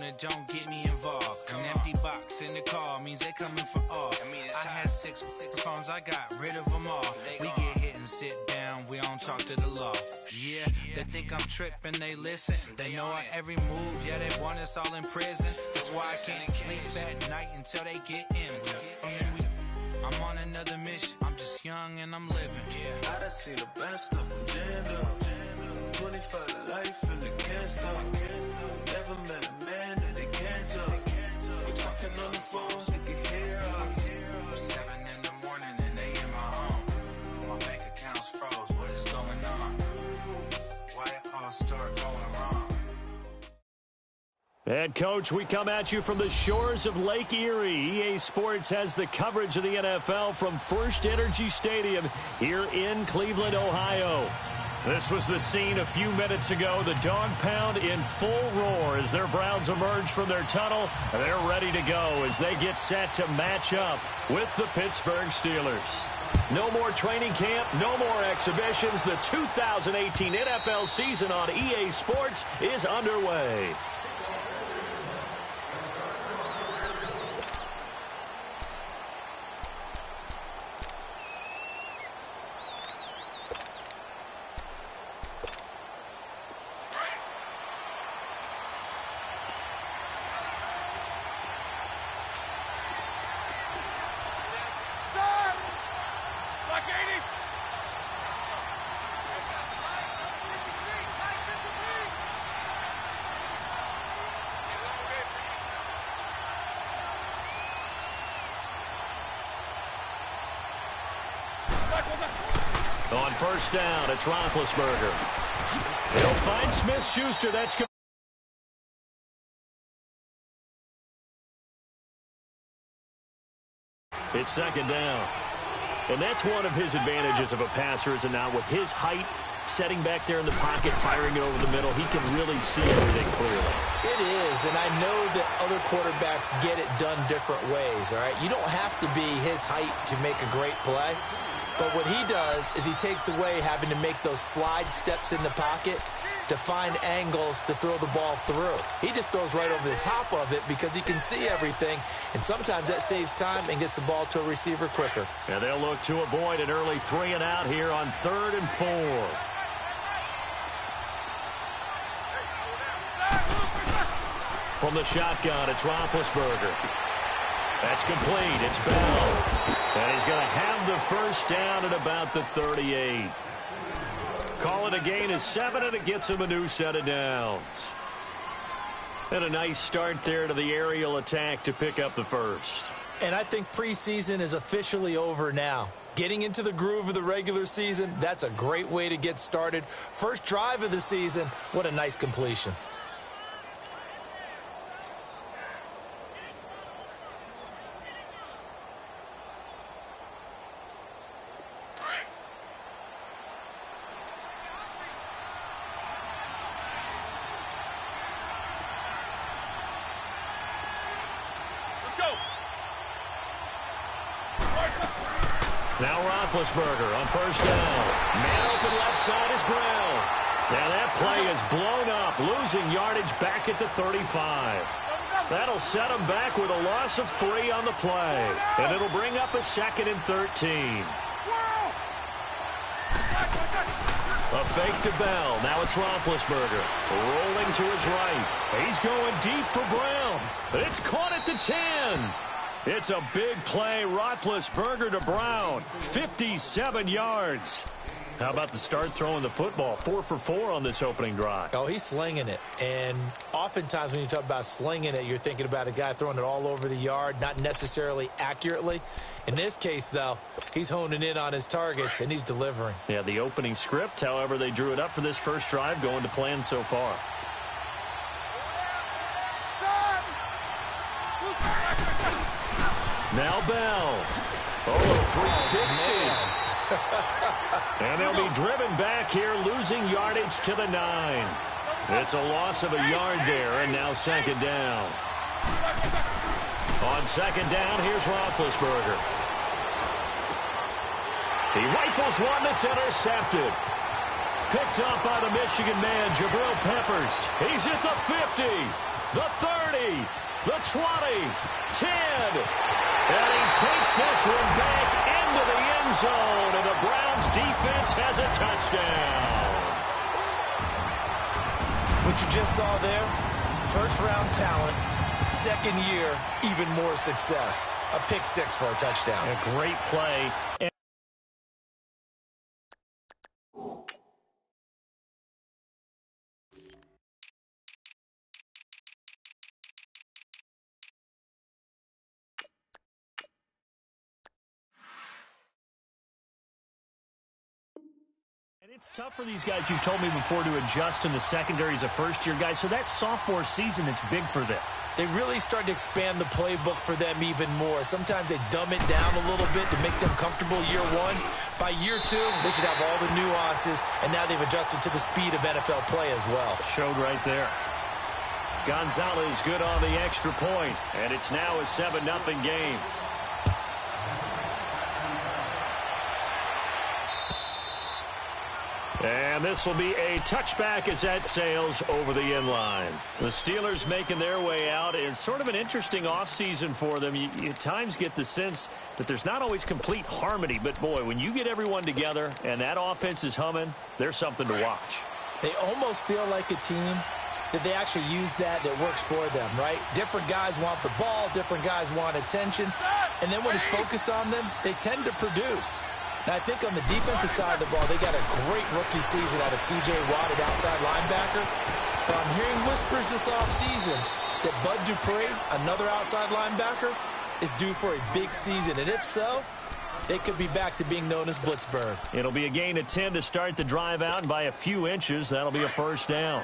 opponent, don't get me involved. An empty box in the car means they coming for all. I had 6 phones, I got rid of them all. We get hit and sit down, we don't talk to the law. Yeah, they think I'm tripping, they listen. They know our every move, yeah, they want us all in prison. That's why I can't sleep at night until they get in. I'm on another mission, I'm just young and I'm living. Yeah, I done seen the best of them jammed up. 25 to life and they can't stop. Never met a man that they can't talk. We're talking on the phones, they can hear us. 7 in the morning and they in my home. My bank account's froze, what is going on? Why it all start going wrong? And, Coach, we come at you from the shores of Lake Erie. EA Sports has the coverage of the NFL from First Energy Stadium here in Cleveland, Ohio. This was the scene a few minutes ago. The dog pound in full roar as their Browns emerge from their tunnel. They're ready to go as they get set to match up with the Pittsburgh Steelers. No more training camp, no more exhibitions. The 2018 NFL season on EA Sports is underway. On first down, it's Roethlisberger. He'll find Smith-Schuster. That's good. It's second down. And that's one of his advantages of a passer, is it not? With his height, setting back there in the pocket, firing it over the middle, he can really see everything clearly. It is, and I know that other quarterbacks get it done different ways, all right? You don't have to be his height to make a great play. But what he does is he takes away having to make those slide steps in the pocket to find angles to throw the ball through. He just throws right over the top of it because he can see everything, and sometimes that saves time and gets the ball to a receiver quicker. And they'll look to avoid an early 3 and out here on 3rd and 4. From the shotgun, it's Roethlisberger. That's complete. It's Bell. And he's going to have the first down at about the 38. Call it a gain of 7, and it gets him a new set of downs. And a nice start there to the aerial attack to pick up the first. And I think preseason is officially over now. Getting into the groove of the regular season, that's a great way to get started. First drive of the season, what a nice completion. Now Roethlisberger on first down. Man open left side is Brown. Now that play is blown up, losing yardage back at the 35. That'll set him back with a loss of 3 on the play. And it'll bring up a 2nd and 13. A fake to Bell. Now it's Roethlisberger. Rolling to his right. He's going deep for Brown. It's caught at the 10. It's a big play. Roethlisberger to Brown. 57 yards. How about the start throwing the football? 4 for 4 on this opening drive. Oh, he's slinging it. And oftentimes when you talk about slinging it, you're thinking about a guy throwing it all over the yard, not necessarily accurately. In this case, though, he's honing in on his targets, and he's delivering. Yeah, the opening script, however, they drew it up for this first drive, going to plan so far. Now Bell. Oh, 360. And they'll be driven back here, losing yardage to the 9. It's a loss of a yard there, and now second down. On second down, here's Roethlisberger. He rifles one that's intercepted. Picked up by the Michigan man, Jabril Peppers. He's at the 50. the 30, the 20, 10. And he takes this one back into the end zone, and the Browns defense has a touchdown. What you just saw there, first-round talent, second year, even more success. A pick six for a touchdown. A great play. It's tough for these guys, you've told me before, to adjust in the secondary as a first-year guy, so that sophomore season is big for them. They really started to expand the playbook for them even more. Sometimes they dumb it down a little bit to make them comfortable year one. By year two, they should have all the nuances, and now they've adjusted to the speed of NFL play as well. Showed right there. Gonzalez good on the extra point, and it's now a 7-0 game. And this will be a touchback as that sails over the end line. The Steelers making their way out. It's sort of an interesting offseason for them. You at times get the sense that there's not always complete harmony. But, boy, when you get everyone together and that offense is humming, there's something to watch. They almost feel like a team that they actually use that works for them, right? Different guys want the ball. Different guys want attention. And then when it's focused on them, they tend to produce. Now, I think on the defensive side of the ball, they got a great rookie season out of T.J. Watt at outside linebacker. But I'm hearing whispers this offseason that Bud Dupree, another outside linebacker, is due for a big season. And if so, they could be back to being known as Blitzburg. It'll be a gain of 10 to start the drive out, and by a few inches, that'll be a first down.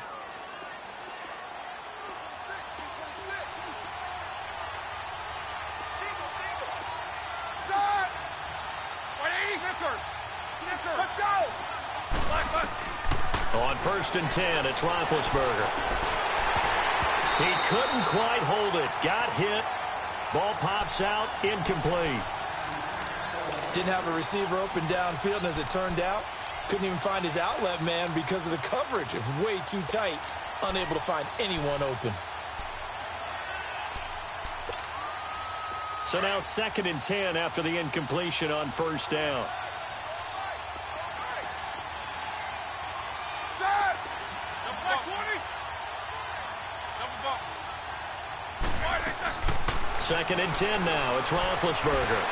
On 1st and 10, it's Roethlisberger. He couldn't quite hold it. Got hit. Ball pops out. Incomplete. Didn't have a receiver open downfield, and as it turned out, couldn't even find his outlet man because of the coverage. It was way too tight. Unable to find anyone open. So now 2nd and 10 after the incompletion on 1st down. Second and 10 now. It's Roethlisberger.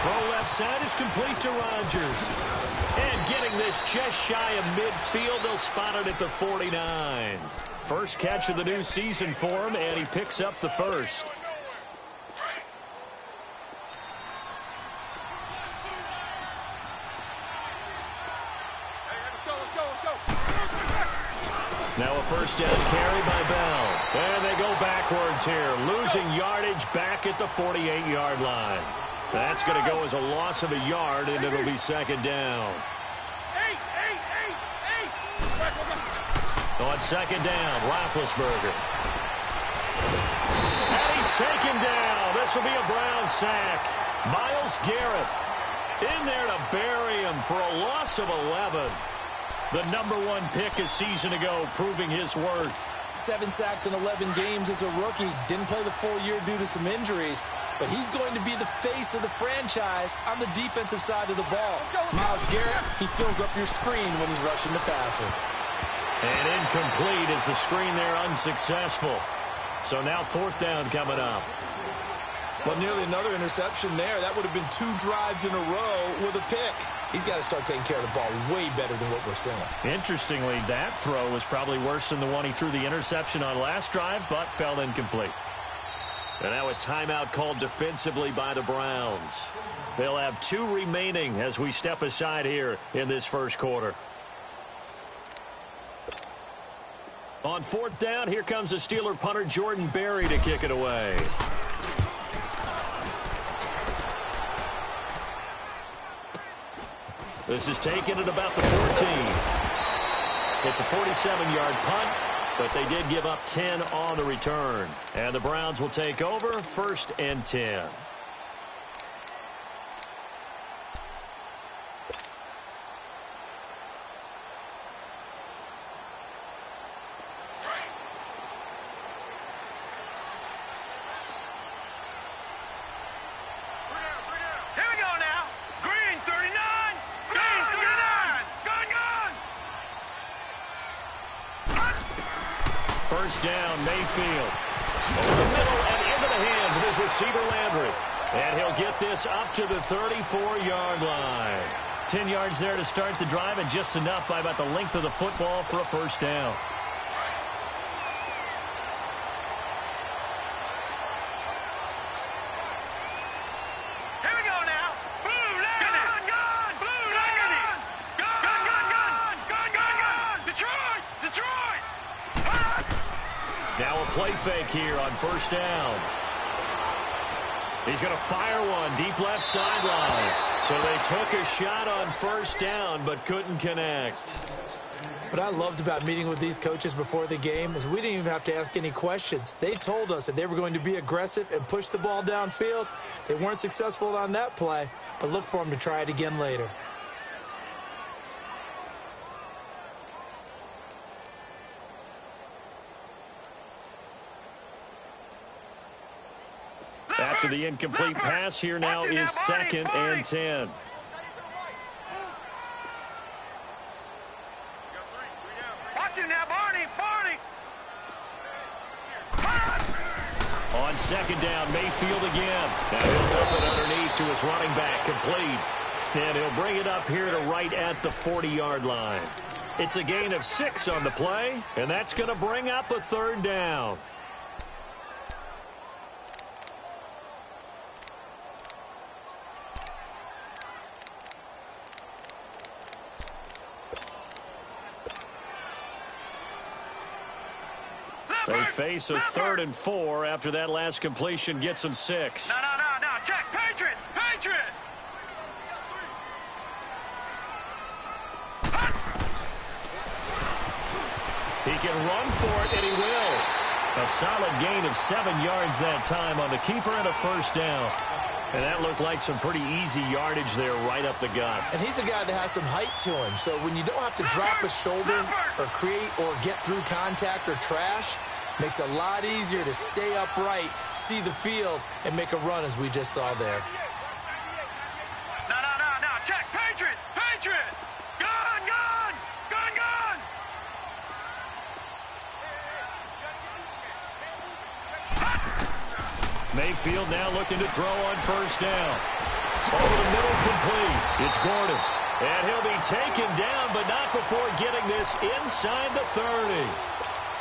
Throw left side is complete to Rodgers. And getting this just shy of midfield, they'll spot it at the 49. First catch of the new season for him, and he picks up the first. Now a first down carry by Bell. And they go backwards here, losing yardage back at the 48-yard line. That's going to go as a loss of a yard, and it'll be 2nd down. On 2nd down, Roethlisberger. And he's taken down. This will be a Brown sack. Myles Garrett in there to bury him for a loss of 11. The #1 pick a season ago, proving his worth. 7 sacks in 11 games as a rookie. Didn't play the full year due to some injuries. But he's going to be the face of the franchise on the defensive side of the ball. Myles Garrett, he fills up your screen when he's rushing the passer. And incomplete as the screen there unsuccessful. So now 4th down coming up. Well, nearly another interception there. That would have been 2 drives in a row with a pick. He's got to start taking care of the ball way better than what we're seeing. Interestingly, that throw was probably worse than the one he threw the interception on last drive, but fell incomplete. And now a timeout called defensively by the Browns. They'll have 2 remaining as we step aside here in this first quarter. On 4th down, here comes the Steeler punter Jordan Berry to kick it away. This is taken at about the 14. It's a 47-yard punt, but they did give up 10 on the return. And the Browns will take over 1st and 10. Mayfield. Over the middle and into the hands of his receiver, Landry. And he'll get this up to the 34-yard line. 10 yards there to start the drive, and just enough by about the length of the football for a first down. Here we go now. Blue Gun! Gun! Blue Gun! Gun! Detroit! Detroit! Now a play fake here on first down. He's going to fire one deep left sideline. So they took a shot on first down but couldn't connect. What I loved about meeting with these coaches before the game is we didn't even have to ask any questions. They told us that they were going to be aggressive and push the ball downfield. They weren't successful on that play, but look for them to try it again later. After the incomplete pass, here now is 2nd and 10. Watch it now, Barney! On 2nd down, Mayfield again. Now he'll dump it underneath to his running back, complete. And he'll bring it up here to right at the 40-yard line. It's a gain of 6 on the play, and that's going to bring up a 3rd down. They face a 3rd and 4 after that last completion gets them 6. No, check, Patriot! He can run for it, and he will. A solid gain of 7 yards that time on the keeper and a first down. And that looked like some pretty easy yardage there right up the gut. And he's a guy that has some height to him, so when you don't have to drop a shoulder or create or get through contact or trash, makes it a lot easier to stay upright, see the field, and make a run as we just saw there. No, check, Patriot! Gun! Mayfield now looking to throw on first down. Over the middle, complete. It's Gordon. And he'll be taken down, but not before getting this inside the 30.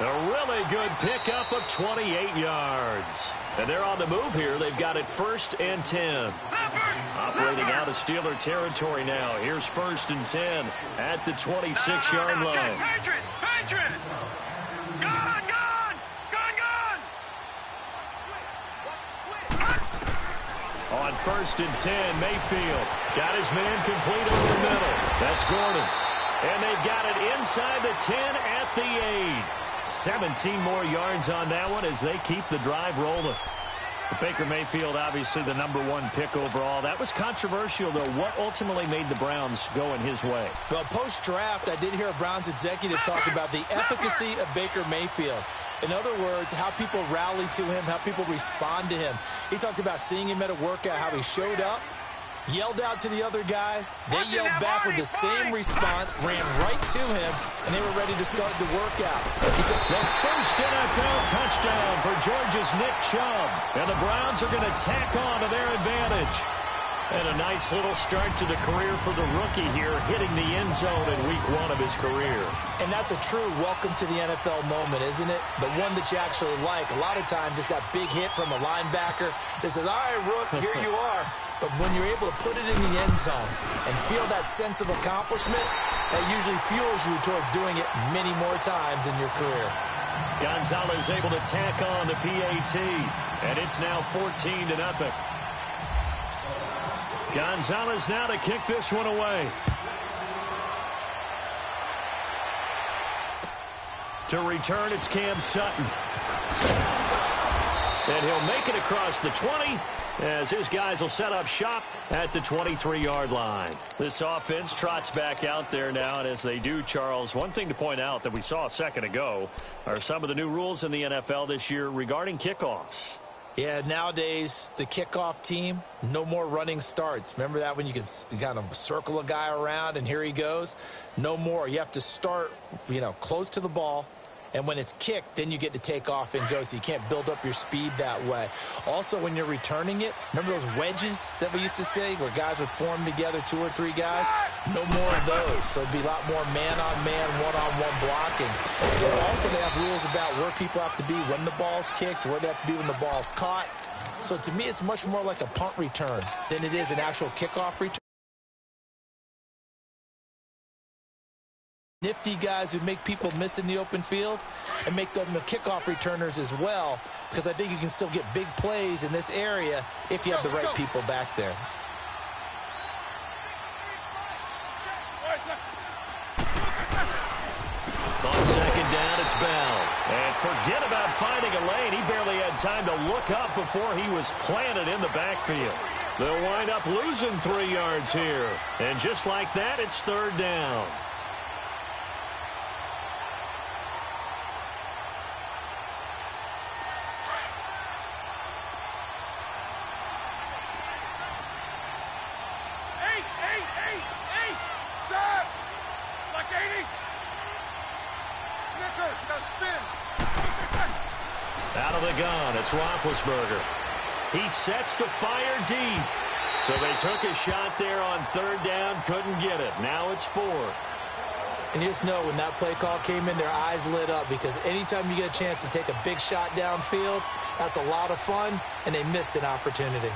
A really good pickup of 28 yards. And they're on the move here. They've got it 1st and 10. Operating out of Steeler territory now. Here's 1st and 10 at the 26-yard line. Patriot! Gun! On 1st and 10, Mayfield got his man complete over the middle. That's Gordon. And they've got it inside the 10 at the 8. 17 more yards on that one as they keep the drive rolling. Baker Mayfield, obviously the #1 pick overall. That was controversial, though. What ultimately made the Browns go in his way? Well, post-draft, I did hear a Browns executive talk about the efficacy of Baker Mayfield. In other words, how people rally to him, how people respond to him. He talked about seeing him at a workout, how he showed up, yelled out to the other guys. They yelled back with the same response, ran right to him, and they were ready to start the workout. He said, the first NFL touchdown for Georgia's Nick Chubb. And the Browns are going to tack on to their advantage. And a nice little start to the career for the rookie here, hitting the end zone in week 1 of his career. And that's a true welcome to the NFL moment, isn't it? The one that you actually like. A lot of times it's that big hit from a linebacker that says, all right, Rook, here you are. But when you're able to put it in the end zone and feel that sense of accomplishment, that usually fuels you towards doing it many more times in your career. Gonzalez able to tack on the PAT, and it's now 14-0. Gonzalez now to kick this one away. To return, it's Cam Sutton. And he'll make it across the 20 as his guys will set up shop at the 23-yard line. This offense trots back out there now, and as they do, Charles, one thing to point out that we saw a second ago are some of the new rules in the NFL this year regarding kickoffs. Yeah, nowadays, the kickoff team, no more running starts. Remember that when you could kind of circle a guy around and here he goes? No more. You have to start, close to the ball, And when it's kicked, then you get to take off and go, so you can't build up your speed that way. Also, when you're returning it, remember those wedges that we used to say where guys would form together, 2 or 3 guys? No more of those. So it'd be a lot more man-on-man, one-on-one blocking. And also, they have rules about where people have to be when the ball's kicked, where they have to be when the ball's caught. So to me, it's much more like a punt return than it is an actual kickoff return. Nifty guys who make people miss in the open field and make them the kickoff returners as well, because I think you can still get big plays in this area if you have the right people back there. On second down, it's Bell. And forget about finding a lane. He barely had time to look up before he was planted in the backfield. They'll wind up losing 3 yards here. And just like that, it's third down. Out of the gun, it's Roethlisberger. He sets to fire deep. So they took a shot there on third down, couldn't get it. Now it's 4. And you just know when that play call came in, their eyes lit up, because anytime you get a chance to take a big shot downfield, that's a lot of fun, and they missed an opportunity.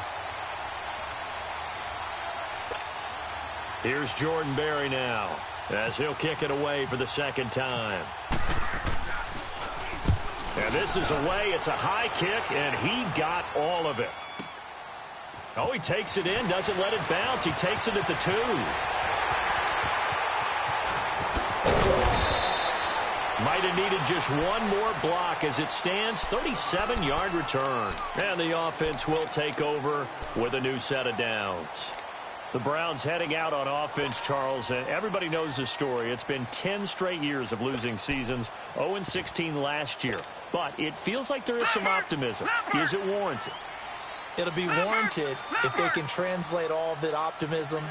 Here's Jordan Berry now, as he'll kick it away for the second time. And this is away. It's a high kick, and he got all of it. Oh, he takes it in, doesn't let it bounce. He takes it at the 2. Might have needed just one more block. As it stands, 37-yard return. And the offense will take over with a new set of downs. The Browns heading out on offense, Charles, and everybody knows the story. It's been 10 straight years of losing seasons, 0-16 last year. But it feels like there is some optimism. Is it warranted? It'll be warranted if they can translate all of that optimism,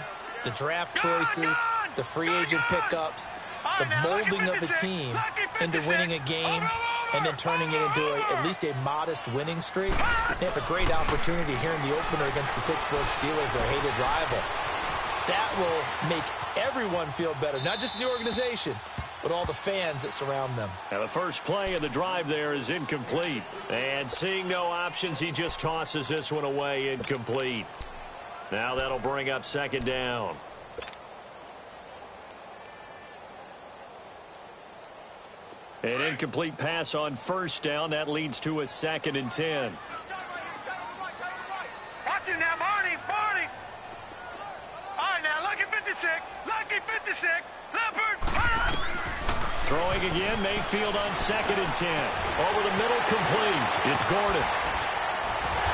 the draft choices, the free agent pickups, the molding of the team into winning a game and then turning it into at least a modest winning streak. They have a great opportunity here in the opener against the Pittsburgh Steelers, their hated rival. That will make everyone feel better, not just the organization, but all the fans that surround them. Now the first play of the drive there is incomplete. And seeing no options, he just tosses this one away, incomplete. Now that'll bring up second down. An incomplete pass on first down. That leads to a 2nd and 10. Watch it now, Barney. All right, now, lucky 56. Lucky 56. Leopard. Throwing again, Mayfield on 2nd and 10. Over the middle, complete. It's Gordon.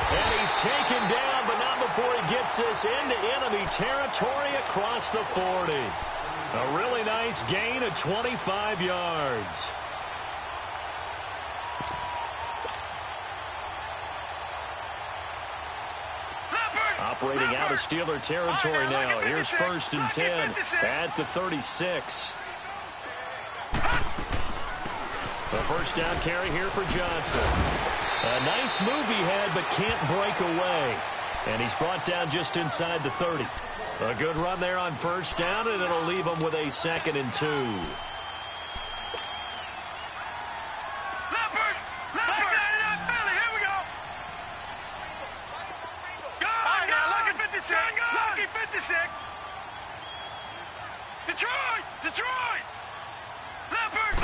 And he's taken down, but not before he gets this into enemy territory across the 40. A really nice gain of 25 yards. Operating out of Steeler territory now. Here's 1st and 10 at the 36. The first down carry here for Johnson. A nice move he had, but can't break away. And he's brought down just inside the 30. A good run there on first down, and it'll leave him with a 2nd and 2. Detroit! Leopard!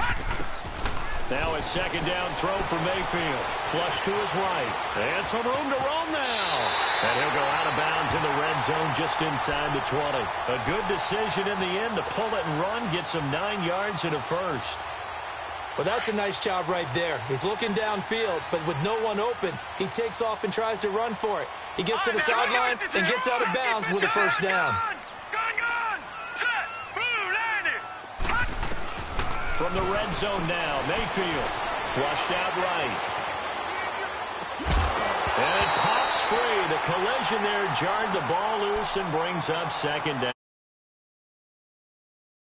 Now a second down throw for Mayfield. Flush to his right. And some room to roam now. And he'll go out of bounds in the red zone just inside the 20. A good decision in the end to pull it and run. Gets him 9 yards and a first. Well, that's a nice job right there. He's looking downfield, but with no one open, he takes off and tries to run for it. He gets to the sidelines and gets out of bounds with a first down. From the red zone now, Mayfield flushed out right. And it pops free. The collision there jarred the ball loose and brings up second down.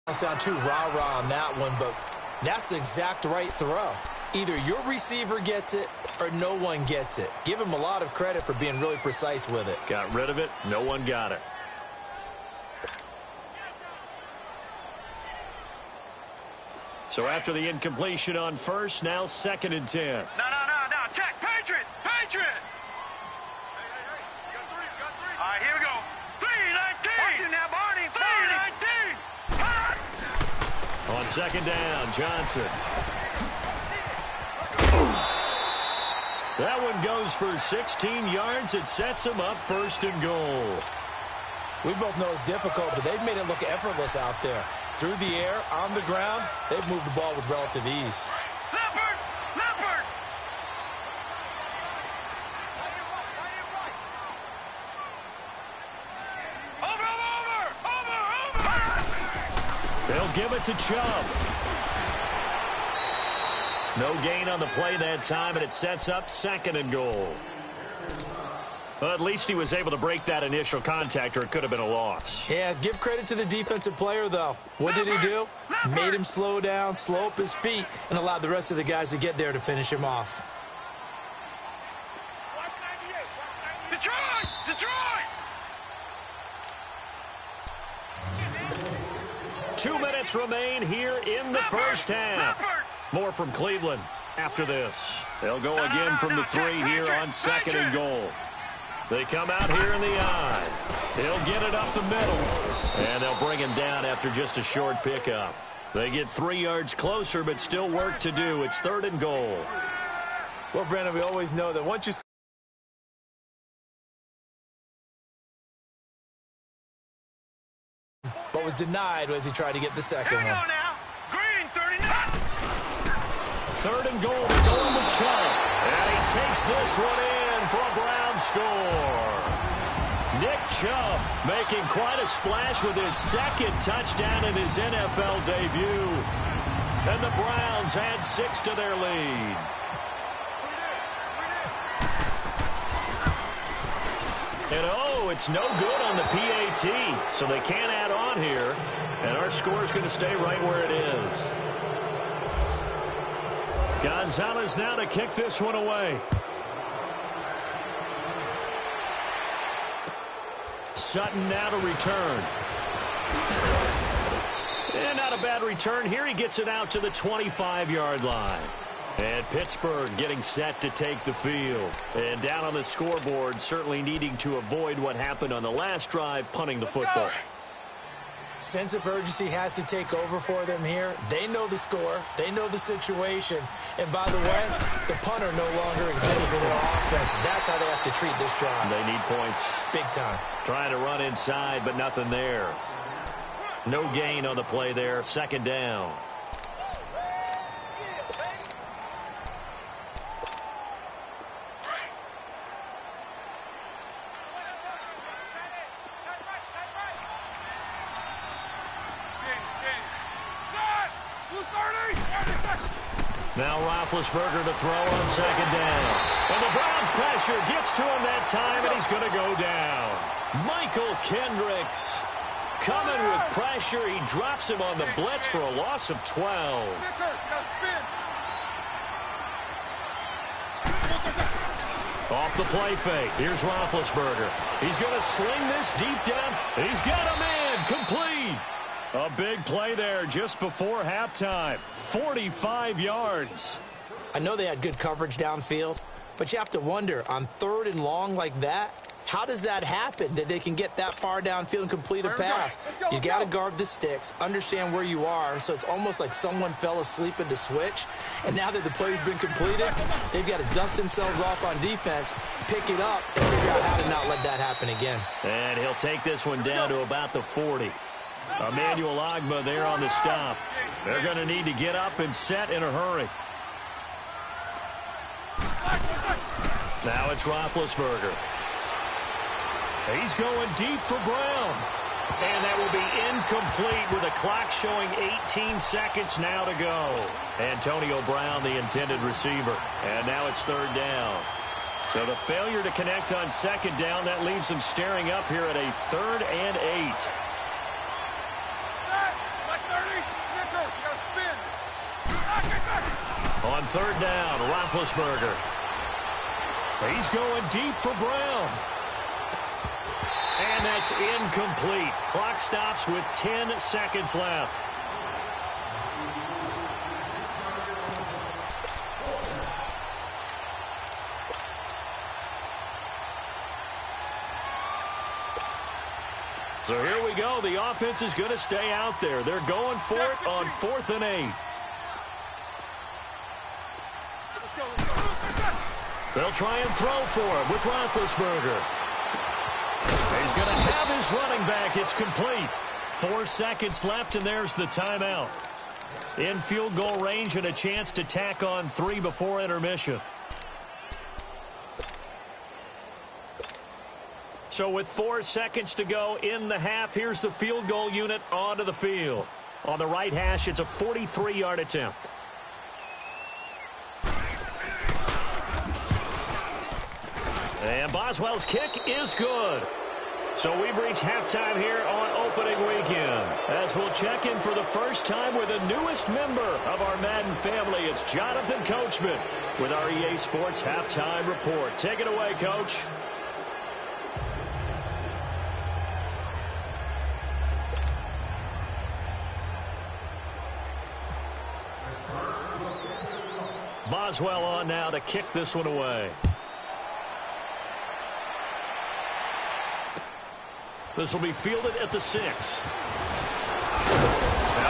I don't sound too rah-rah on that one, but That's the exact right throw. Either your receiver gets it or no one gets it. Give him a lot of credit for being really precise with it. Got rid of it. No one got it. So after the incompletion on first, now 2nd and 10. No. Check. Patriot. All right, here we go. 3-19. Watch it now, Barney. 3-19. On 2nd down, Johnson. That one goes for 16 yards. It sets him up 1st and goal. We both know it's difficult, but they've made it look effortless out there. Through the air, on the ground, they've moved the ball with relative ease. Leopard. Over. They'll give it to Chubb. No gain on the play that time, and it sets up 2nd and goal. Well, at least he was able to break that initial contact, or it could have been a loss. Yeah, give credit to the defensive player, though. What did he do? Made him slow down, slow up his feet, and allowed the rest of the guys to get there to finish him off. Detroit! 2 minutes remain here in the first half. More from Cleveland after this. They'll go again from the 3 here on 2nd and goal. They come out here in the eye. He'll get it up the middle. And they'll bring him down after just a short pickup. They get 3 yards closer, but still work to do. It's 3rd and goal. Well, Brandon, we always know that once you but was denied as he tried to get the second one. Now. Green, 39. 3rd and goal. They're going with Chubb. And he takes this one in for a Brown score. Nick Chubb making quite a splash with his 2nd touchdown in his NFL debut. And the Browns add 6 to their lead. And it's no good on the PAT, so they can't add on here. And our score is going to stay right where it is. Gonzalez now to kick this one away. Sutton now to return. And not a bad return here. He gets it out to the 25-yard line. And Pittsburgh getting set to take the field. And down on the scoreboard, certainly needing to avoid what happened on the last drive, punting the football. Sense of urgency has to take over for them here. They know the score. They know the situation. And by the way, the punter no longer exists in their offense. That's how they have to treat this drive. They need points. Big time. Trying to run inside, but nothing there. No gain on the play there. 2nd down. Now Roethlisberger to throw on 2nd down. And the Browns pressure gets to him that time, and he's going to go down. Michael Kendricks coming with pressure. He drops him on the blitz for a loss of 12. Off the play fake. Here's Roethlisberger. He's going to sling this deep down. He's got him in. Complete. A big play there just before halftime. 45 yards. I know they had good coverage downfield, but you have to wonder, on 3rd and long like that, how does that happen, that they can get that far downfield and complete a pass? You got to guard the sticks, understand where you are, so it's almost like someone fell asleep at the switch, and now that the play's been completed, they've got to dust themselves off on defense, pick it up, and figure out how to not let that happen again. And he'll take this one down to about the 40. Emmanuel Ogbah there on the stop. They're going to need to get up and set in a hurry. Now it's Roethlisberger. He's going deep for Brown. And that will be incomplete with a clock showing 18 seconds now to go. Antonio Brown, the intended receiver. And now it's 3rd down. So the failure to connect on 2nd down, that leaves them staring up here at a 3rd and 8. third down. Roethlisberger. He's going deep for Brown. And that's incomplete. Clock stops with 10 seconds left. So here we go. The offense is going to stay out there. They're going for it on 4th and 8. They'll try and throw for him with Roethlisberger. He's going to have his running back. It's complete. 4 seconds left, and there's the timeout. In field goal range and a chance to tack on 3 before intermission. So with 4 seconds to go in the half, here's the field goal unit onto the field. On the right hash, it's a 43-yard attempt. And Boswell's kick is good. So we've reached halftime here on opening weekend. As we'll check in for the first time with the newest member of our Madden family, it's Jonathan Coachman with our EA Sports Halftime Report. Take it away, Coach. Boswell on now to kick this one away. This will be fielded at the 6. Now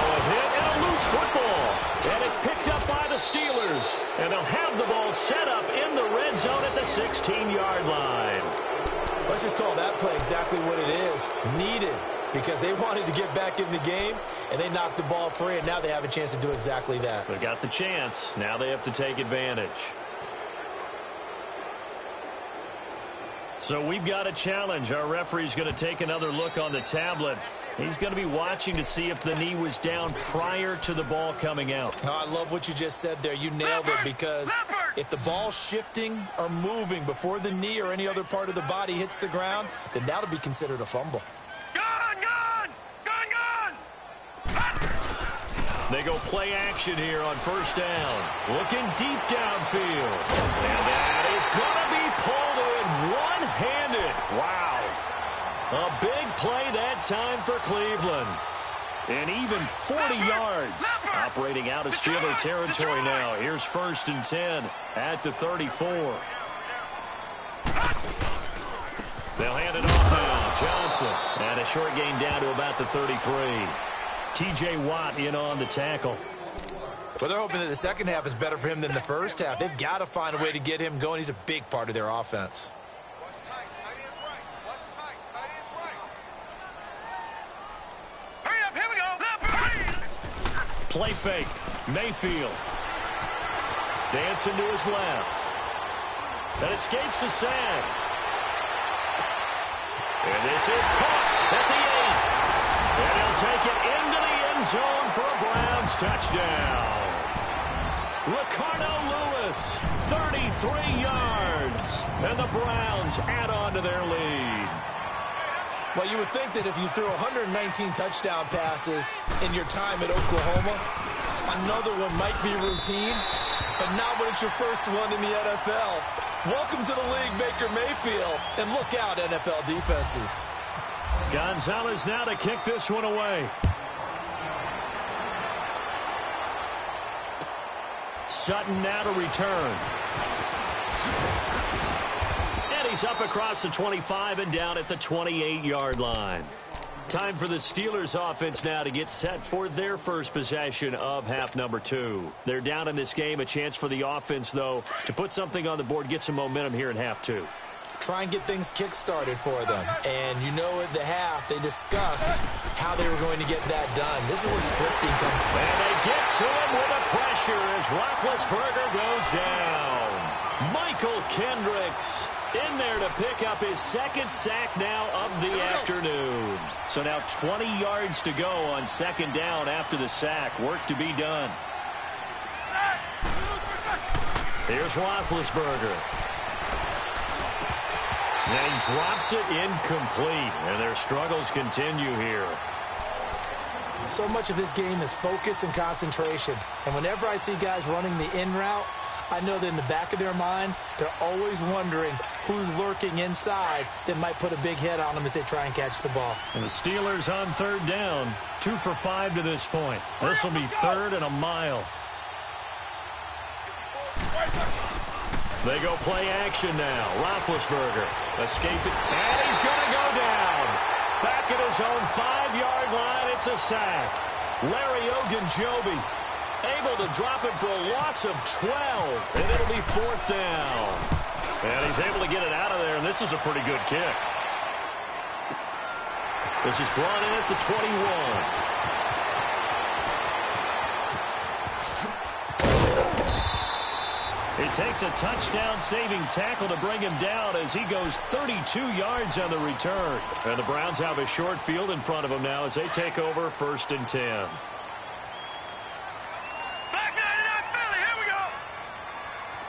a hit and a loose football. And it's picked up by the Steelers. And they'll have the ball set up in the red zone at the 16-yard line. Let's just call that play exactly what it is. Needed. Because they wanted to get back in the game, and they knocked the ball free, and now they have a chance to do exactly that. They got the chance. Now they have to take advantage. So we've got a challenge. Our referee's going to take another look on the tablet. He's going to be watching to see if the knee was down prior to the ball coming out. Oh, I love what you just said there. You nailed it, because if the ball's shifting or moving before the knee or any other part of the body hits the ground, then that'll be considered a fumble. They go play action here on first down. Looking deep downfield. And that is going to be pulled in one-handed. Wow. A big play that time for Cleveland. And even 40 yards. Operating out of Steeler territory now. Here's 1st and 10 at the 34. They'll hand it off now. Johnson. And a short gain down to about the 33. T.J. Watt in on the tackle. Well, they're hoping that the second half is better for him than the first half. They've got to find a way to get him going. He's a big part of their offense. Hurry up, here we go. Play fake. Mayfield. Dancing to his left. That escapes the sack. And this is caught at the 8th. And he'll take it into the end zone for a Browns touchdown. Ricardo Lewis, 33 yards. And the Browns add on to their lead. Well, you would think that if you threw 119 touchdown passes in your time at Oklahoma, another one might be routine, but not when it's your first one in the NFL. Welcome to the league, Baker Mayfield. And look out, NFL defenses. Gonzalez now to kick this one away. Sutton now to return. And he's up across the 25 and down at the 28-yard line. Time for the Steelers offense now to get set for their first possession of half number 2. They're down in this game. A chance for the offense, though, to put something on the board, get some momentum here in half 2. Try and get things kick-started for them. And you know at the half, they discussed how they were going to get that done. This is where scripting comes from. And they get to him with the pressure as Roethlisberger goes down. Michael Kendricks in there to pick up his second sack now of the afternoon. So now 20 yards to go on second down after the sack. Work to be done. Here's Roethlisberger. And he drops it incomplete. And their struggles continue here. So much of this game is focus and concentration. And whenever I see guys running the in route, I know that in the back of their mind, they're always wondering who's lurking inside that might put a big hit on them as they try and catch the ball. And the Steelers on third down, 2 for 5 to this point. This will be 3rd and a mile. They go play action now. Roethlisberger escaping, and he's going to go down. Back at his own 5-yard line, it's a sack. Larry Ogunjobi able to drop it for a loss of 12, and it'll be 4th down. And he's able to get it out of there, and this is a pretty good kick. This is brought in at the 21. It takes a touchdown-saving tackle to bring him down as he goes 32 yards on the return. And the Browns have a short field in front of them now as they take over 1st and 10. Back 99 Philly, here we go.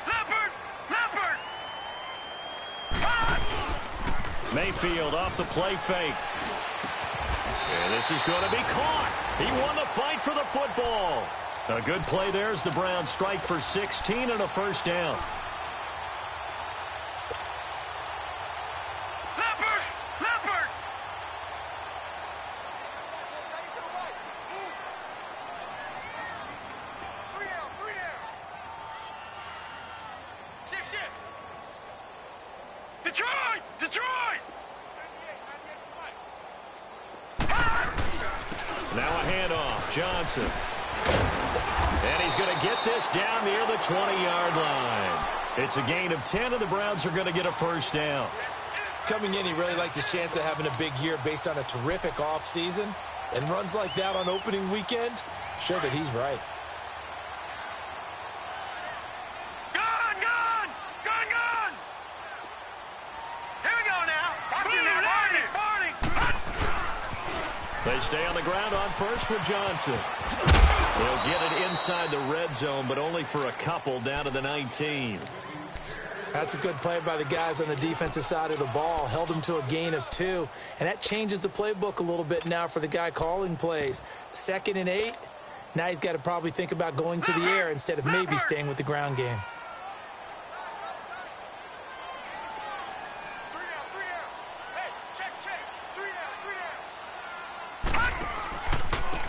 Leopard, Leopard. Mayfield off the play fake. And this is going to be caught. He won the fight for the football. A good play there as the Browns strike for 16 and a 1st down. Leopard, Leopard. Three down. Shift. Detroit. Now a handoff. Johnson. And he's going to get this down near the 20-yard line. It's a gain of 10, and the Browns are going to get a 1st down. Coming in, he really liked his chance of having a big year based on a terrific offseason. And runs like that on opening weekend show that he's right. Gun. Here we go now. They stay on the ground on first with Johnson. They'll get it inside the red zone, but only for a couple down to the 19. That's a good play by the guys on the defensive side of the ball. Held him to a gain of 2. And that changes the playbook a little bit now for the guy calling plays. 2nd and 8. Now he's got to probably think about going to the air instead of maybe staying with the ground game.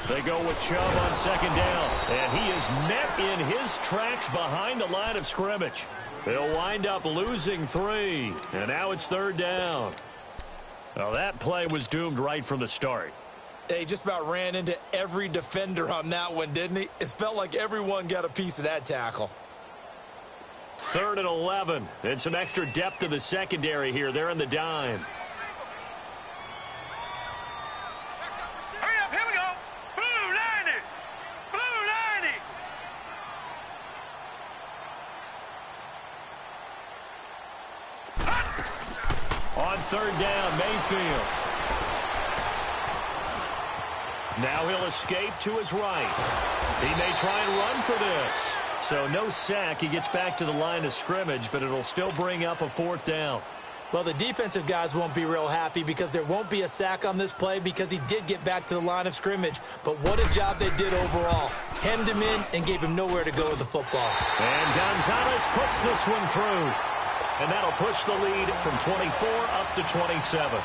They go with Chubb on 2nd down, and he is met in his tracks behind the line of scrimmage. They'll wind up losing 3, and now it's 3rd down. Now that play was doomed right from the start. They just about ran into every defender on that one, didn't he? It felt like everyone got a piece of that tackle. 3rd and 11, and some extra depth to the secondary here. They're in the dime. On 3rd down, Mayfield. Now he'll escape to his right. He may try and run for this. So no sack. He gets back to the line of scrimmage, but it'll still bring up a 4th down. Well, the defensive guys won't be real happy because there won't be a sack on this play because he did get back to the line of scrimmage. But what a job they did overall. Hemmed him in and gave him nowhere to go with the football. And Gonzalez puts this one through. And that'll push the lead from 24 up to 27.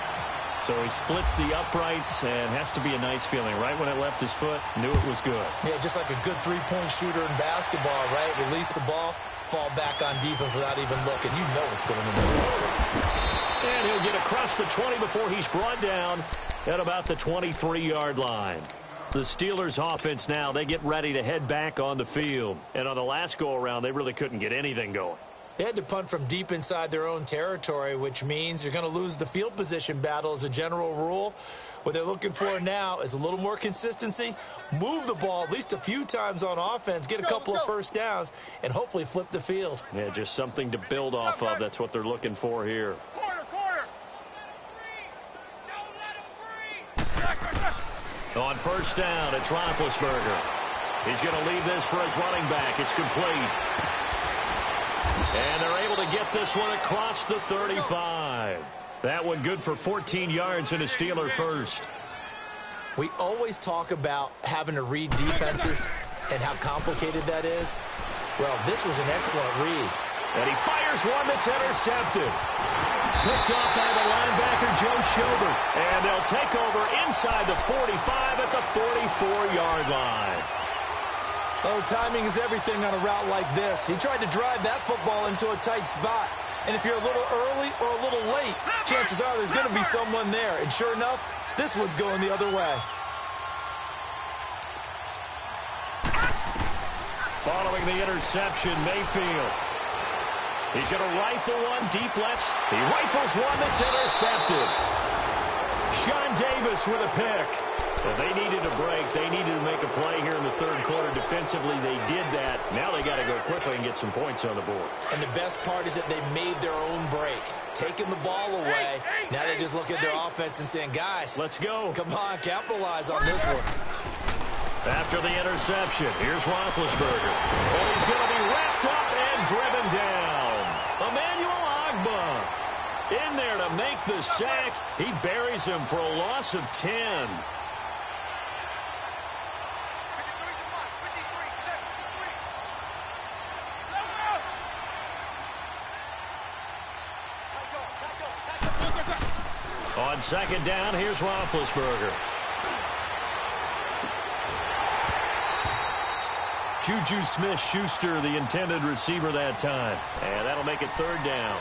So he splits the uprights and has to be a nice feeling. Right when it left his foot, knew it was good. Yeah, just like a good three-point shooter in basketball, right? Release the ball, fall back on defense without even looking. You know it's going in there. And he'll get across the 20 before he's brought down at about the 23-yard line. The Steelers' offense now, they get ready to head back on the field. And on the last go-around, they really couldn't get anything going. They had to punt from deep inside their own territory, which means you're going to lose the field position battle as a general rule. What they're looking for now is a little more consistency, move the ball at least a few times on offense, get a couple of first downs, and hopefully flip the field. Yeah, just something to build off of. That's what they're looking for here. Quarter. Don't let him free. On 1st down, it's Roethlisberger. He's going to leave this for his running back. It's complete. And they're able to get this one across the 35. That one good for 14 yards and a Steeler first. We always talk about having to read defenses and how complicated that is. Well, this was an excellent read. And he fires one that's intercepted. Picked off by the linebacker, Joe Schobert. And they'll take over inside the 45 at the 44-yard line. Oh, timing is everything on a route like this. He tried to drive that football into a tight spot. And if you're a little early or a little late, chances are there's going to be someone there. And sure enough, this one's going the other way. Following the interception, Mayfield. He's going to rifle one deep left. He rifles one that's intercepted. Sean Davis with a pick. Well, they needed a break. They needed to make a play here in the third quarter. Defensively, they did that. Now they got to go quickly and get some points on the board. And the best part is that they made their own break. Taking the ball away. Now they just look at their offense and saying, guys, let's go. Come on, capitalize on this one. After the interception, here's Roethlisberger. And he's going to be wrapped up and driven down. Emmanuel Ogbah in there to make the sack. He buries him for a loss of 10. On second down, here's Roethlisberger. Juju Smith-Schuster, the intended receiver that time. And that'll make it third down.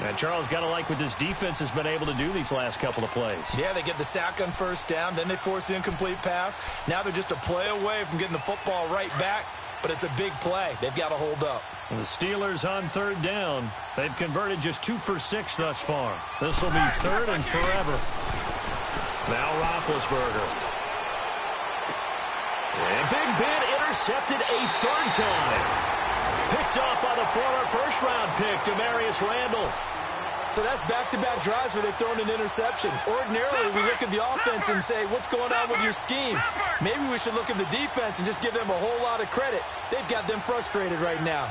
And Charles, got to like what this defense has been able to do these last couple of plays. Yeah, they get the sack on first down, then they force the incomplete pass. Now they're just a play away from getting the football right back, but it's a big play. They've got to hold up. And the Steelers on third down. They've converted just 2 for 6 thus far. This will be third and forever. Now Roethlisberger. And Big Ben intercepted a third time. Picked off by the former first-round pick, Demarius Randall. So that's back-to-back drives where they've thrown an interception. Ordinarily, we look at the offense and say, what's going on with your scheme? Maybe we should look at the defense and just give them a whole lot of credit. They've got them frustrated right now.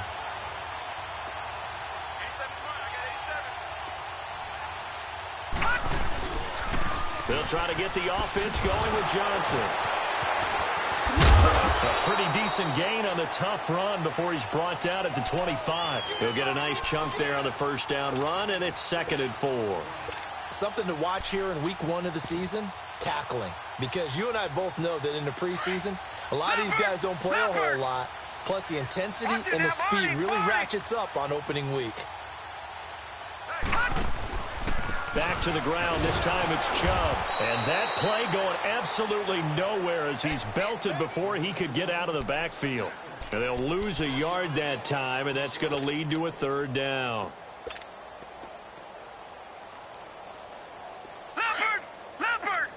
They'll try to get the offense going with Johnson. A pretty decent gain on the tough run before he's brought down at the 25. He'll get a nice chunk there on the first down run, and it's 2nd and 4. Something to watch here in week 1 of the season, tackling. Because you and I both know that in the preseason, a lot of these guys don't play a whole lot. Plus, the intensity and the speed really ratchets up on opening week. Back to the ground. This time it's Chubb. And that play going absolutely nowhere as he's belted before he could get out of the backfield. And they'll lose a yard that time, and that's going to lead to a third down. Leopard!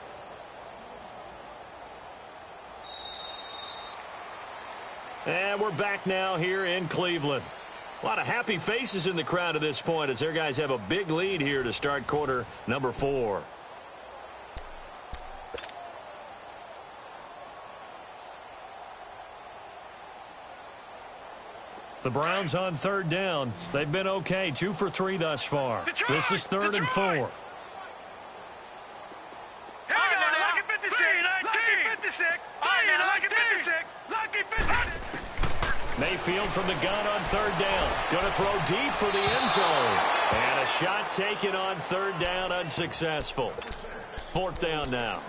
And we're back now here in Cleveland. A lot of happy faces in the crowd at this point as their guys have a big lead here to start quarter number 4. The Browns on third down. They've been okay, 2 for 3 thus far. Detroit! This is third and 4. Here we go now. Lucky 56. Lucky 56. Lucky 56. Lucky 56. Mayfield from the gun on third down. Going to throw deep for the end zone. And a shot taken on third down, unsuccessful. 4th down now.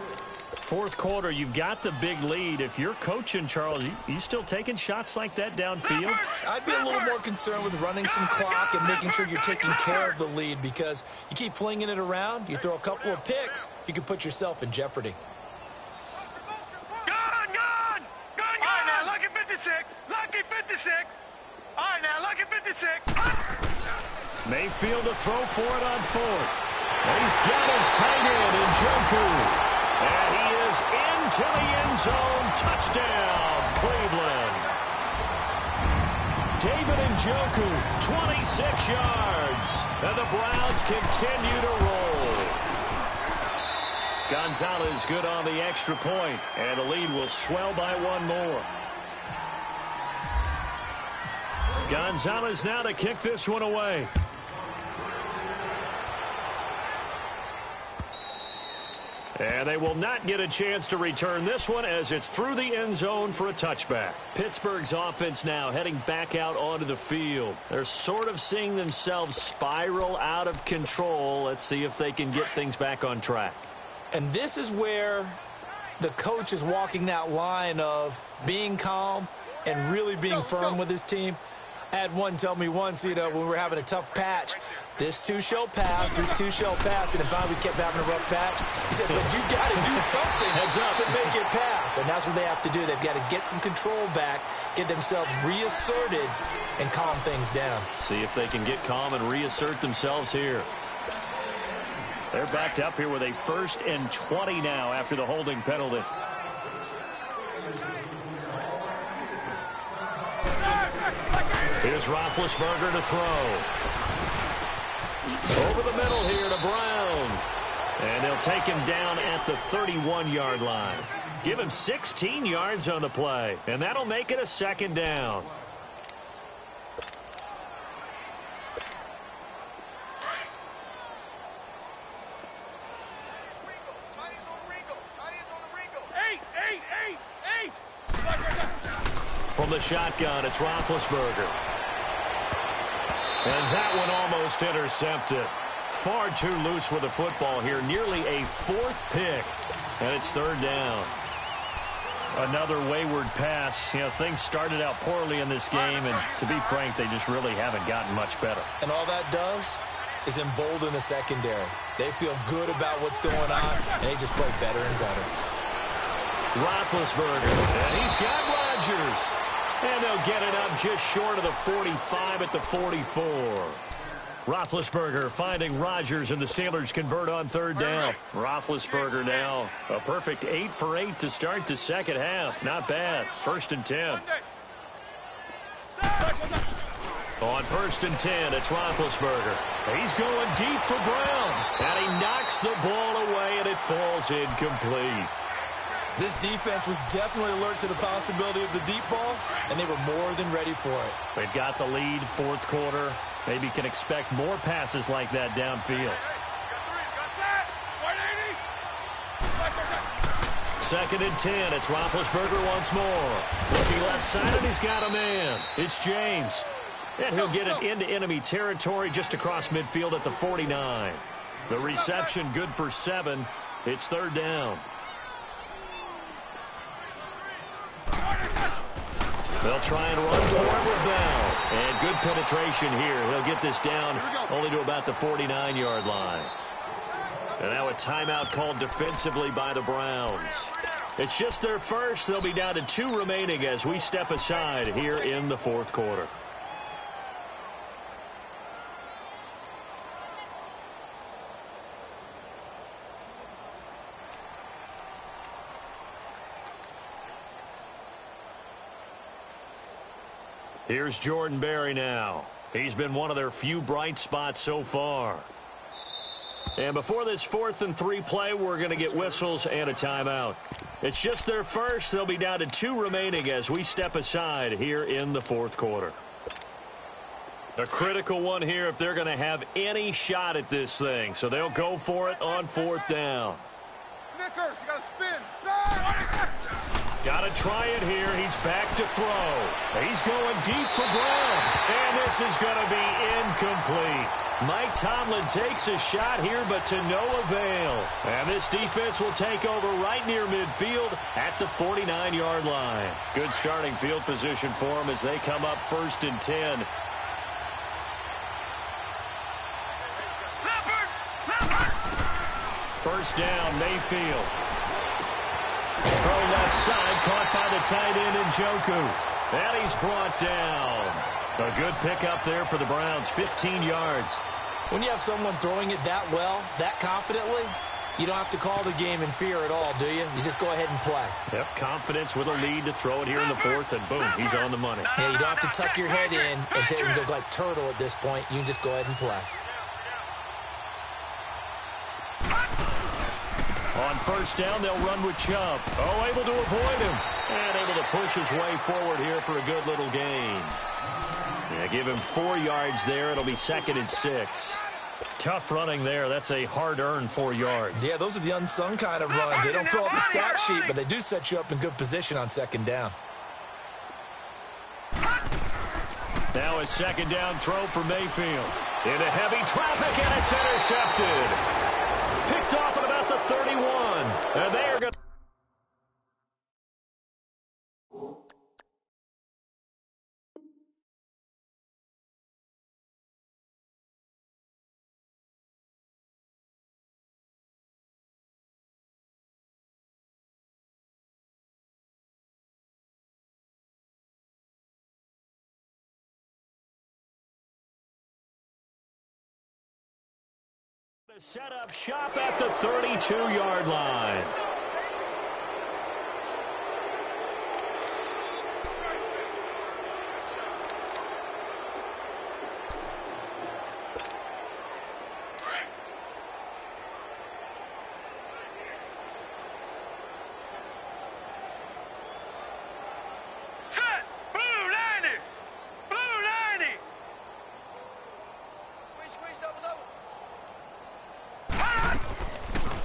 4th quarter, you've got the big lead. If you're coaching, Charles, you still taking shots like that downfield? I'd be a little more concerned with running some clock and making sure you're taking care of the lead, because you keep flinging it around, you throw a couple of picks, you can put yourself in jeopardy. Gone! All right, now, lucky 56. Lucky 56. All right, now, lucky 56. Mayfield to throw for it on 4th. And he's got his tight end in Njoku. And he is into the end zone. Touchdown, Cleveland. David Njoku, 26 yards. And the Browns continue to roll. Gonzalez good on the extra point. And the lead will swell by 1 more. Gonzalez now to kick this one And they will not get a chance to return this one as it's through the end zone for a touchback. Pittsburgh's offense now heading back out onto the field. They're sort of seeing themselves spiral out of control. Let's see if they can get things back on track. And this is where the coach is walking that line of being calm and really being firm with his team. I had one tell me once, when we were having a tough patch, this too shall pass, this too shall pass. And finally we kept having a rough patch. He said, but you got to do something to make it pass. And that's what they have to do. They've got to get some control back, get themselves reasserted, and calm things down. See if they can get calm and reassert themselves here. They're backed up here with a 1st and 20 now after the holding penalty. Here's Roethlisberger to throw. Over the middle here to Brown. And they'll take him down at the 31-yard line. Give him 16 yards on the play. And that'll make it a 2nd down. From the shotgun, it's Roethlisberger. And that one almost intercepted. Far too loose with the football here. Nearly a 4th pick. And it's 3rd down. Another wayward pass. Things started out poorly in this game. And to be frank, they just really haven't gotten much better. And all that does is embolden the secondary. They feel good about what's going on. And they just play better and better. Roethlisberger. And he's got Rodgers. And they'll get it up just short of the 45 at the 44. Roethlisberger finding Rodgers, and the Steelers convert on 3rd down. Roethlisberger now a perfect 8 for 8 to start the second half. Not bad. 1st and 10. On 1st and 10, it's Roethlisberger. He's going deep for Brown. And he knocks the ball away, and it falls incomplete. This defense was definitely alert to the possibility of the deep ball, and they were more than ready for it. They've got the lead, 4th quarter. Maybe can expect more passes like that downfield. 2nd and 10. It's Roethlisberger once more. Looking left side, and he's got a man. It's James. And he'll get it into enemy territory just across midfield at the 49. The reception good for 7. It's 3rd down. They'll try and run forward now. And good penetration here. He'll get this down only to about the 49-yard line. And now a timeout called defensively by the Browns. It's just their first. They'll be down to 2 remaining as we step aside here in the 4th quarter. Here's Jordan Berry now. He's been one of their few bright spots so far. And before this 4th and 3 play, we're going to get whistles and a timeout. It's just their first. They'll be down to 2 remaining as we step aside here in the 4th quarter. A critical one here if they're going to have any shot at this thing. So they'll go for it on 4th down. Snickers, you got to spin. Got to try it here. He's back to throw. He's going deep for Brown. And this is going to be incomplete. Mike Tomlin takes a shot here, but to no avail. And this defense will take over right near midfield at the 49-yard line. Good starting field position for them as they come up 1st and 10. First down, Mayfield. Throw left side, caught by the tight end Njoku. And he's brought down. A good pickup there for the Browns, 15 yards. When you have someone throwing it that well, that confidently, you don't have to call the game in fear at all, do you? You just go ahead and play. Yep, confidence with a lead to throw it here in the 4th, and boom, he's on the money. Yeah, you don't have to tuck your head in and go like turtle at this point. You just go ahead and play. On first down, they'll run with Chubb. Oh, able to avoid him. And able to push his way forward here for a good little gain. Yeah, give him 4 yards there. It'll be 2nd and 6. Tough running there. That's a hard-earned 4 yards. Yeah, those are the unsung kind of runs. They don't fill up the stat sheet, but they do set you up in good position on second down. Now a second down throw for Mayfield. Into heavy traffic, and it's intercepted. Picked off at about the 31. And they are going to... set up shop at the 32-yard line.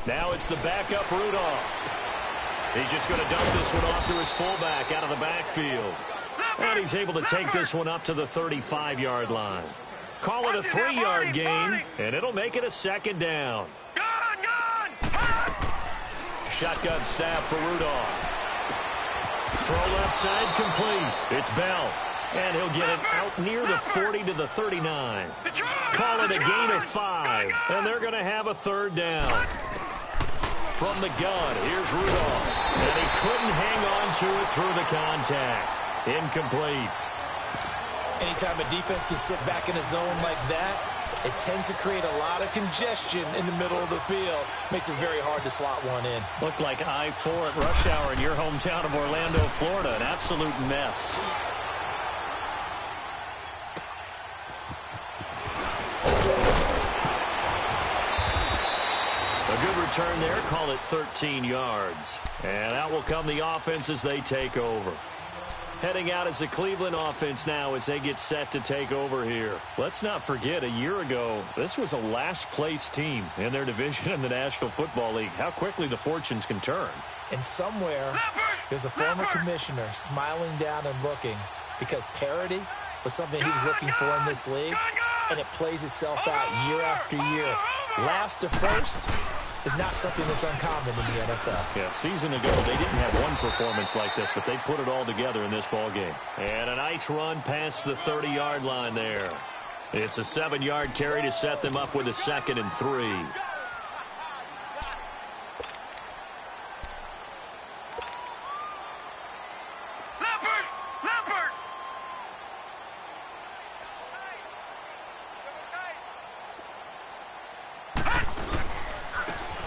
Now it's the backup Rudolph. He's just going to dump this one off to his fullback out of the backfield. And he's able to take this one up to the 35-yard line. Call it a 3-yard gain, and it'll make it a second down. Shotgun snap for Rudolph. Throw left side complete. It's Bell. And he'll get it out near the 40 to the 39. Call it a gain of 5, and they're going to have a third down. From the gun, here's Rudolph. And he couldn't hang on to it through the contact. Incomplete. Anytime a defense can sit back in a zone like that, it tends to create a lot of congestion in the middle of the field. Makes it very hard to slot one in. Looked like I-4 at rush hour in your hometown of Orlando, Florida. An absolute mess. Turn there, call it 13 yards. And out will come the offense as they take over. Heading out is the Cleveland offense now as they get set to take over here. Let's not forget, a year ago, this was a last-place team in their division in the National Football League. How quickly the fortunes can turn. And somewhere, there's a former commissioner smiling down and looking because parity was something he was looking for in this league, and it plays itself out year after year. Last to first is not something that's uncommon in the NFL. Yeah, season ago, they didn't have one performance like this, but they put it all together in this ballgame. And a nice run past the 30-yard line there. It's a 7-yard carry to set them up with a 2nd and 3.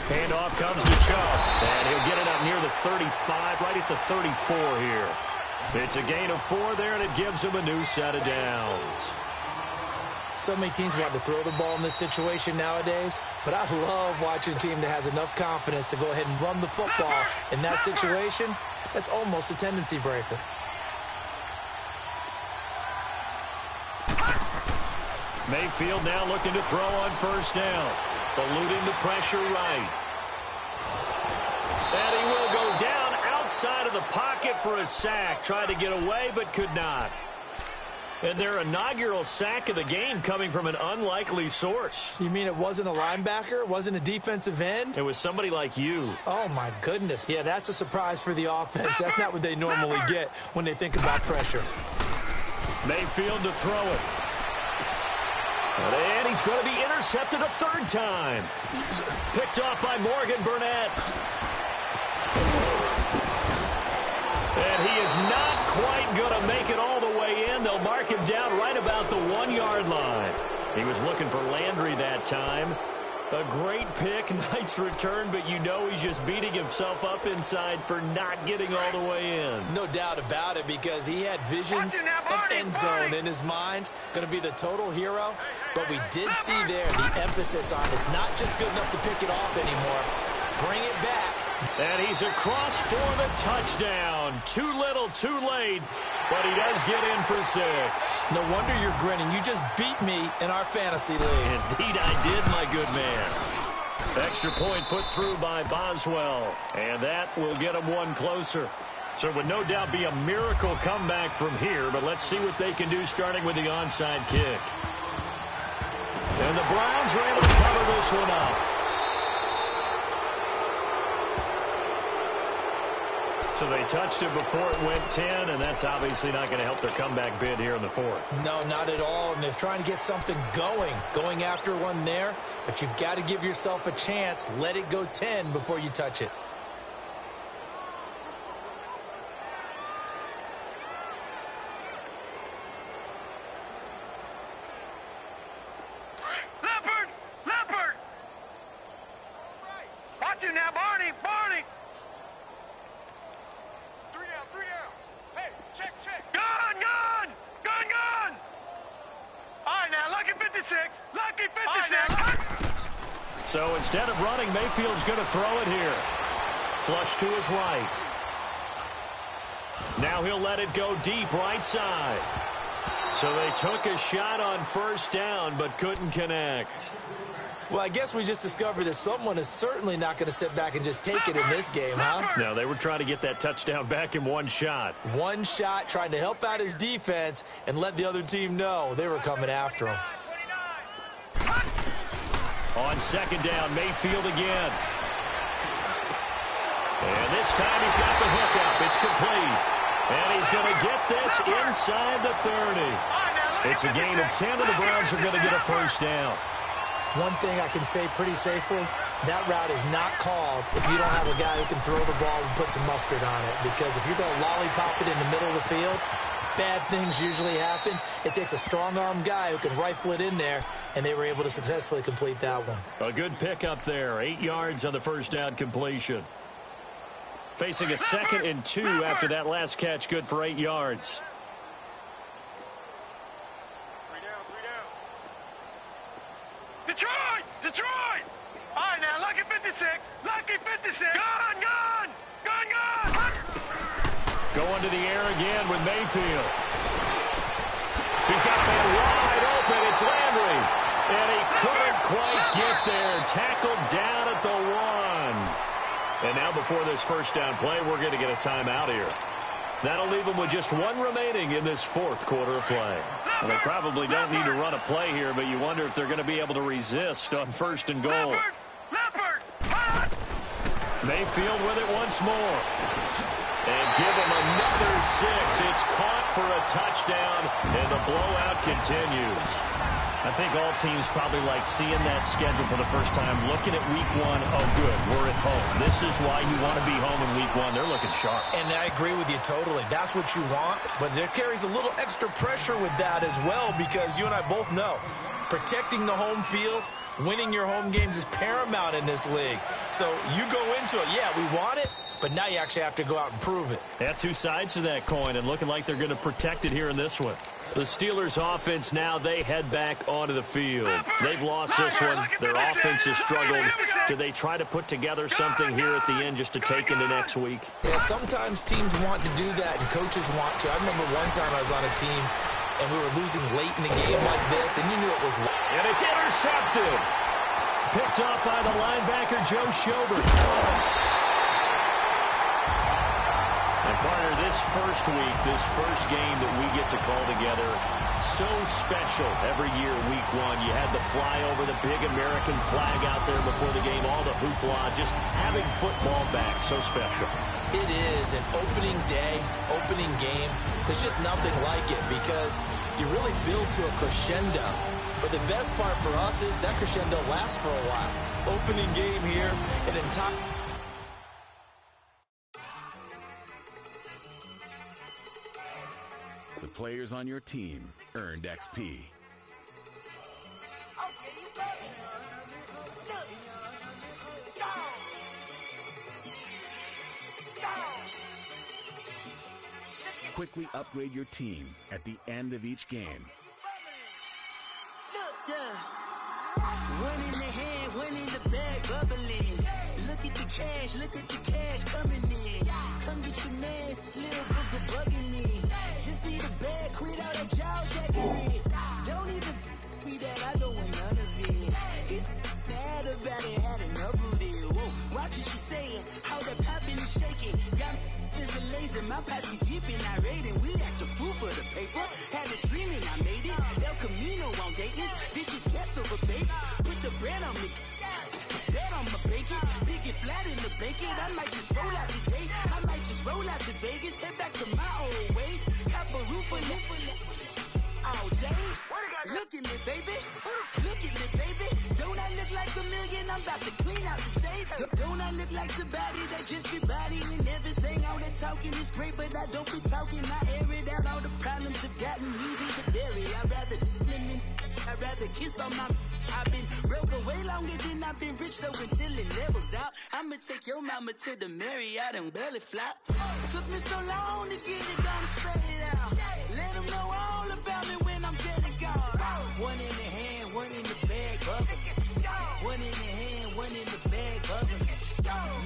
Handoff comes to Chubb, and he'll get it up near the 35, right at the 34 here. It's a gain of 4 there, and it gives him a new set of downs. So many teams want to throw the ball in this situation nowadays, but I love watching a team that has enough confidence to go ahead and run the football. In that situation, that's almost a tendency breaker. Mayfield now looking to throw on first down. Eluding the pressure right. And he will go down outside of the pocket for a sack. Tried to get away, but could not. And their inaugural sack of the game coming from an unlikely source. You mean it wasn't a linebacker? It wasn't a defensive end? It was somebody like you. Oh, my goodness. Yeah, that's a surprise for the offense. That's not what they normally get when they think about pressure. Mayfield to throw it. And he's going to be intercepted a 3rd time. Picked off by Morgan Burnett. And he is not quite going to make it all the way in. They'll mark him down right about the 1-yard line. He was looking for Landry that time. A great pick, nice return, but you know he's just beating himself up inside for not getting all the way in. No doubt about it, because he had visions of end zone in his mind. Going to be the total hero. But we did see there the emphasis on it's not just good enough to pick it off anymore. Bring it back And he's across for the touchdown. Too little, too late, but he does get in for 6. No wonder you're grinning. You just beat me in our fantasy league. Indeed I did, my good man. Extra point put through by Boswell, and that will get him one closer. So it would no doubt be a miracle comeback from here, but let's see what they can do starting with the onside kick. And the Browns are able to cover this one up. So they touched it before it went 10, and that's obviously not going to help their comeback bid here in the 4th. No, not at all, and they're trying to get something going after one there, but you've got to give yourself a chance. Let it go 10 before you touch it. Leopard! Watch you now, Barney! Three down. Hey, check. Gun! All right, now, lucky 56. So instead of running, Mayfield's going to throw it here. Flush to his right. Now he'll let it go deep right side. So they took a shot on first down, but couldn't connect. Well, I guess we just discovered that someone is certainly not going to sit back and just take it in this game, huh? No, they were trying to get that touchdown back in one shot. One shot, trying to help out his defense and let the other team know they were coming after him. On second down, Mayfield again. And this time he's got the hook up. It's complete. And he's going to get this inside the 30. It's a gain of 10, and the Browns are going to get a first down. One thing I can say pretty safely, that route is not called if you don't have a guy who can throw the ball and put some mustard on it. Because if you're going to lollipop it in the middle of the field, bad things usually happen. It takes a strong-arm guy who can rifle it in there, and they were able to successfully complete that one. A good pickup there. 8 yards on the first down completion. Facing a 2nd and 2 after that last catch, good for 8 yards. Detroit! All right, now, lucky 56. Gun! Going to the air again with Mayfield. He's got that wide open. It's Landry. And he couldn't quite get there. Tackled down at the 1. And now before this first down play, we're going to get a timeout here. That'll leave them with just 1 remaining in this 4th quarter of play. Well, they probably don't need to run a play here, but you wonder if they're going to be able to resist on 1st and goal. Mayfield with it once more. And give him another 6. It's caught for a touchdown, and the blowout continues. I think all teams probably like seeing that schedule for the first time, looking at week 1. Oh, good, we're at home. This is why you want to be home in week 1. They're looking sharp. And I agree with you totally. That's what you want, but there carries a little extra pressure with that as well, because you and I both know protecting the home field, winning your home games is paramount in this league. So you go into it, yeah, we want it, but now you actually have to go out and prove it. Yeah, 2 sides to that coin, and looking like they're going to protect it here in this one. The Steelers' offense now, they head back onto the field. They've lost this one. Their offense has struggled. Do they try to put together something here at the end just to take into next week? Yeah, sometimes teams want to do that, and coaches want to. I remember one time I was on a team, and we were losing late in the game like this, and you knew it was late. And it's intercepted. Picked off by the linebacker, Joe Schobert. And partner, this first week, this first game that we get to call together, so special every year, week 1. You had the flyover, the big American flag out there before the game, all the hoopla, just having football back, so special. It is an opening day, opening game. There's just nothing like it because you really build to a crescendo. But the best part for us is that crescendo lasts for a while. Opening game here, an entire... The players on your team earned XP. Okay, you got it. Good. Go. Quickly upgrade your team at the end of each game. Look, yeah. One in the hand, one in the bag, bubbling. Look at the cash, look at the cash. cash coming in. Come get your man, Slim, put the bugging me. Just need a bag, quit all that jaw jackery. Don't even be that, I don't want none of it. He's mad about it, had enough of it. Whoa, watch what you saying, how that poppin' and shaking. Got is a laser, my posse deep and I raiding. We act a fool for the paper. Had a dream and I made it. El Camino on Dayton's, bitches guess over baby. Put the bread on me, bet on my bacon. Big and flat in the blanket. I might just roll out today. I might just roll out to Vegas. Head back to my old ways. Have a roof for all day. Look at me, baby. Look at me, baby. Don't I look like a million? I'm about to clean out the safe. Don't I look like somebody that just be bodying everything? All that talking is great, but I don't be talking. I air it out. All the problems have gotten easy to bury. I'd rather kiss on my. I've been broke way longer than I've been rich, so until it levels out, I'ma take your mama to the Marriott and belly flop. Took me so long to get it done, spread it out. Let them know all about me when I'm dead and gone. One in the hand, one in the bag, bubbling. One in the hand, one in the bag, bubbling.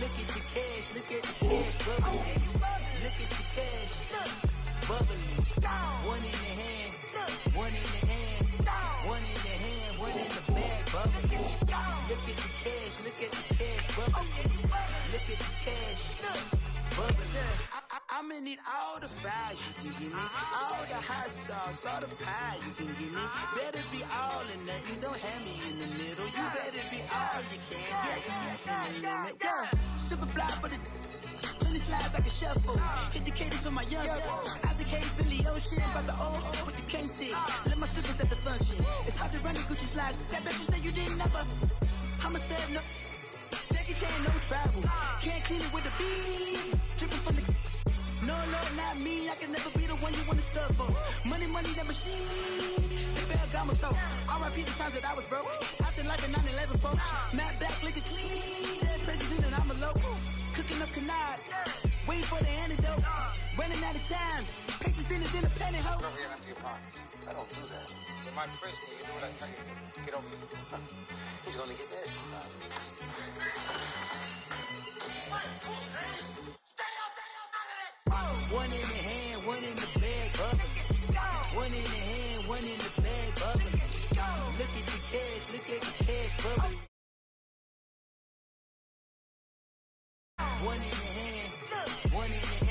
Look at the cash, look at the cash, bubbling. Look at the cash, bubbling. One in the hand, one in the hand, one in the hand, one in the bag, bubbling. Look at the cash, look at the cash, bubbling. Look at the cash, bubbling. I'ma need all the fries you can give me, all the hot sauce, all the pie you can give me. Better be all or nothing, don't have me in the middle. You better be all you can, yeah. Super fly for the 20 slides like a shuffle. Hit the cadence on my young Isaac Hayes, Billy Ocean, about the old with the cane stick. Let my slippers at the function. It's hard to run the Gucci slides. That bet you say you didn't never. I'ma step no. Jackie Chan, no travel. Can't clean it with the beat. Dripping from the. No, not me. I can never be the one you wanna stuff for. Money, that machine. They fell gamma stuff. R.I.P. the times that I was broke. After life in 9/11, folks. Matt back, looking clean. Dead president and I'm a local. Cooking up canard. Waiting for the antidote. Running out of time. Patience thinner than a penny hoe. Over here, empty your pockets. I don't do that. You're my prisoner. You do what I tell you to. Get over here. He's gonna get nasty. One in the hand, one in the bag, bubbling. One in the hand, one in the bag, bubbling. Look at the cash, look at the cash, bubbling. One in the hand, one in the